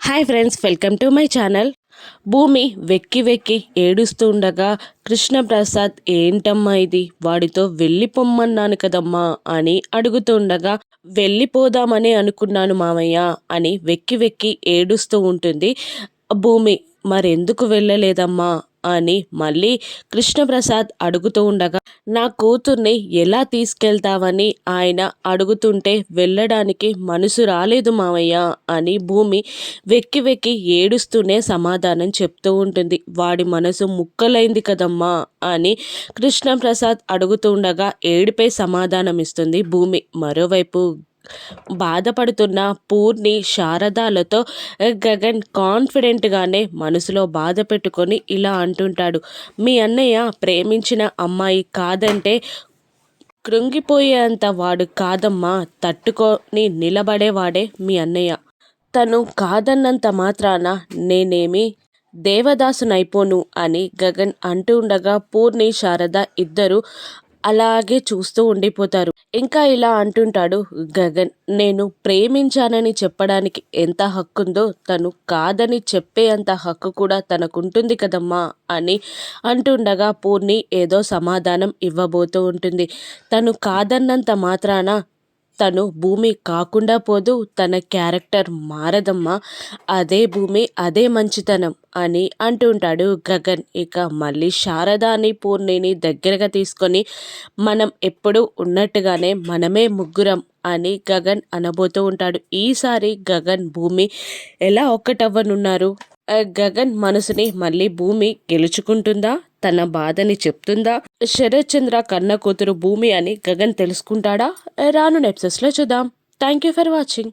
Hi friends, welcome to my channel. భూమి వెక్కి వెక్కి ఏడుస్తూ ఉండగా కృష్ణప్రసాద్ ఏంటమ్మా ఇది, వాడితో వెళ్ళిపోమ్మన్నాను కదమ్మా అని అడుగుతుండగా వెళ్ళిపోదామని అనుకున్నాను మామయ్య అని వెక్కి వెక్కి ఏడుస్తూ ఉంటుంది భూమి. మరెందుకు వెళ్ళలేదమ్మా అని మళ్ళీ కృష్ణప్రసాద్ అడుగుతూ ఉండగా నా కూతుర్ని ఎలా తీసుకెళ్తావని ఆయన అడుగుతుంటే వెళ్ళడానికి మనసు రాలేదు మావయ్య అని భూమి వెక్కి వెక్కి ఏడుస్తూనే సమాధానం చెప్తూ ఉంటుంది. వాడి మనసు ముక్కలైంది కదమ్మా అని కృష్ణప్రసాద్ అడుగుతూ ఉండగా ఏడిపై సమాధానం ఇస్తుంది భూమి. మరోవైపు బాధపడుతున్న పూర్ణి శారదాలతో గగన్ కాన్ఫిడెంట్గానే మనసులో బాధ పెట్టుకొని ఇలా అంటుంటాడు, మీ అన్నయ్య ప్రేమించిన అమ్మాయి కాదంటే కృంగిపోయేంత వాడు కాదమ్మా, తట్టుకొని నిలబడేవాడే మీ అన్నయ్య. తను కాదన్నంత మాత్రాన నేనేమి దేవదాసునైపోను అని గగన్ అంటూ ఉండగా పూర్ణి శారద ఇద్దరు అలాగే చూస్తూ ఉండిపోతారు. ఇంకా ఇలా అంటుంటాడు గగన్, నేను ప్రేమించానని చెప్పడానికి ఎంత హక్కుందో తను కాదని చెప్పే అంత హక్కు కూడా తనకుంటుంది కదమ్మా అని అంటుండగా పూర్ణి ఏదో సమాధానం ఇవ్వబోతూ ఉంటుంది. తను కాదన్నంత మాత్రాన తను భూమి కాకుండా పోదు, తన క్యారెక్టర్ మారదమ్మా, అదే భూమి, అదే మంచితనం అని అంటుంటాడు గగన్. ఇక మళ్ళీ శారదాని పూర్ణిని దగ్గరగా తీసుకొని మనం ఎప్పుడు ఉన్నట్టుగానే మనమే ముగ్గురం అని గగన్ అనబోతూ ఉంటాడు. ఈసారి గగన్ భూమి ఎలా ఒక్కటవ్వనున్నారు? గగన్ మనసుని మళ్ళీ భూమి గెలుచుకుంటుందా? తన బాధని చెప్తుందా? శరత్ చంద్ర కన్న కూతురు భూమి అని గగన్ తెలుసుకుంటాడా? రాను ఎపిసోడ్స్లో చూద్దాం. Thank you for watching.